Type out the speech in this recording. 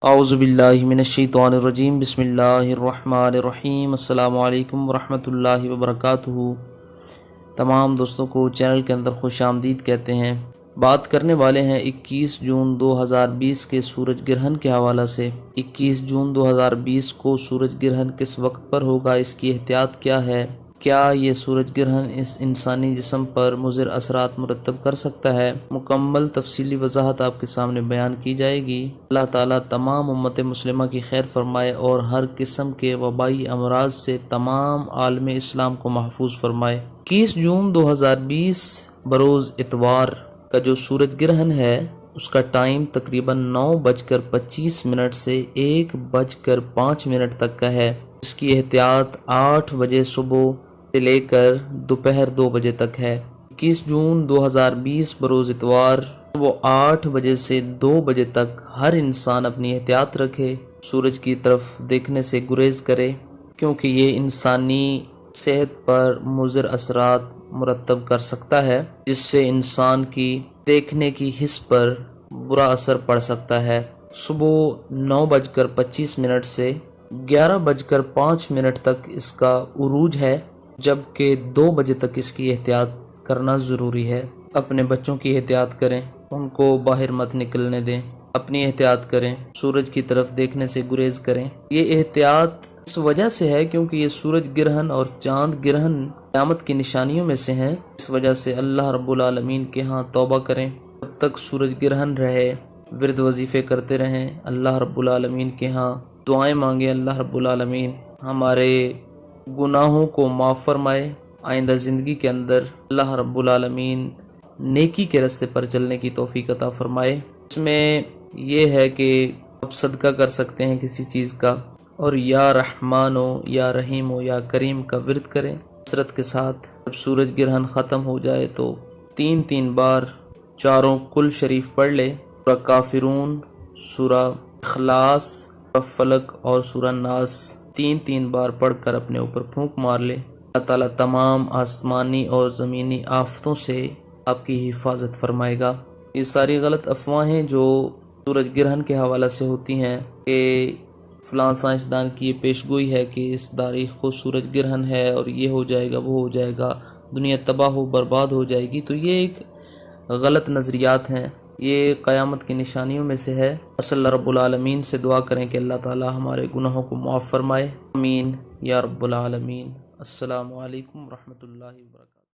اعوذ باللہ من الشیطان الرجیم بسم اللہ الرحمن الرحیم السلام علیکم ورحمۃ اللہ وبرکاتہ۔ تمام دوستوں کو چینل کے اندر خوش آمدید کہتے ہیں۔ بات کرنے والے ہیں 21 جون 2020 کے سورج گرہن کے حوالہ سے۔ 21 جون 2020 کو سورج گرہن کس وقت پر ہوگا، اس کی احتیاط کیا ہے، کیا یہ سورج گرہن اس انسانی جسم پر مضر اثرات مرتب کر سکتا ہے، مکمل تفصیلی وضاحت آپ کے سامنے بیان کی جائے گی۔ اللہ تعالیٰ تمام امت مسلمہ کی خیر فرمائے اور ہر قسم کے وبائی امراض سے تمام عالم اسلام کو محفوظ فرمائے۔ 21 جون 2020 بروز اتوار کا جو سورج گرہن ہے اس کا ٹائم تقریباً 9:25 سے 1:05 تک کا ہے۔ اس کی احتیاط 8 بجے صبح سے لے کر دوپہر 2 بجے تک ہے۔ 21 جون 2020 بروز اتوار وہ 8 بجے سے 2 بجے تک ہر انسان اپنی احتیاط رکھے، سورج کی طرف دیکھنے سے گریز کرے، کیونکہ یہ انسانی صحت پر مضر اثرات مرتب کر سکتا ہے، جس سے انسان کی دیکھنے کی حس پر برا اثر پڑ سکتا ہے۔ صبح 9:25 سے 11:05 تک اس کا عروج ہے، جبکہ 2 بجے تک اس کی احتیاط کرنا ضروری ہے۔ اپنے بچوں کی احتیاط کریں، ان کو باہر مت نکلنے دیں، اپنی احتیاط کریں، سورج کی طرف دیکھنے سے گریز کریں۔ یہ احتیاط اس وجہ سے ہے کیونکہ یہ سورج گرہن اور چاند گرہن قیامت کی نشانیوں میں سے ہیں۔ اس وجہ سے اللہ رب العالمین کے ہاں توبہ کریں، جب تک سورج گرہن رہے ورد وظیفے کرتے رہیں، اللہ رب العالمین کے ہاں دعائیں مانگیں، اللہ رب العالمین ہمارے گناہوں کو معاف فرمائے، آئندہ زندگی کے اندر اللہ رب العالمین نیکی کے راستے پر چلنے کی توفیق عطا فرمائے۔ اس میں یہ ہے کہ آپ صدقہ کر سکتے ہیں کسی چیز کا، اور یا رحمان ہو یا رحیم ہو یا کریم کا ورد کریں کثرت کے ساتھ۔ جب سورج گرہن ختم ہو جائے تو 3 بار چاروں کل شریف پڑھ لے، سورہ کافرون، سورہ اخلاص، سورہ فلق اور سورہ ناس 3 بار پڑھ کر اپنے اوپر پھونک مار لے۔ اللہ تعالیٰ تمام آسمانی اور زمینی آفتوں سے آپ کی حفاظت فرمائے گا۔ یہ ساری غلط افواہیں جو سورج گرہن کے حوالہ سے ہوتی ہیں کہ فلاں سائنسدان کی یہ پیشگوئی ہے کہ اس تاریخ کو سورج گرہن ہے اور یہ ہو جائے گا، وہ ہو جائے گا، دنیا تباہ و برباد ہو جائے گی، تو یہ ایک غلط نظریات ہیں، یہ قیامت کی نشانیوں میں سے ہے۔ اللہ رب العالمین سے دعا کریں کہ اللہ تعالی ہمارے گناہوں کو معاف فرمائے، امین یا رب العالمین۔ السلام علیکم ورحمۃ اللہ وبرکاتہ۔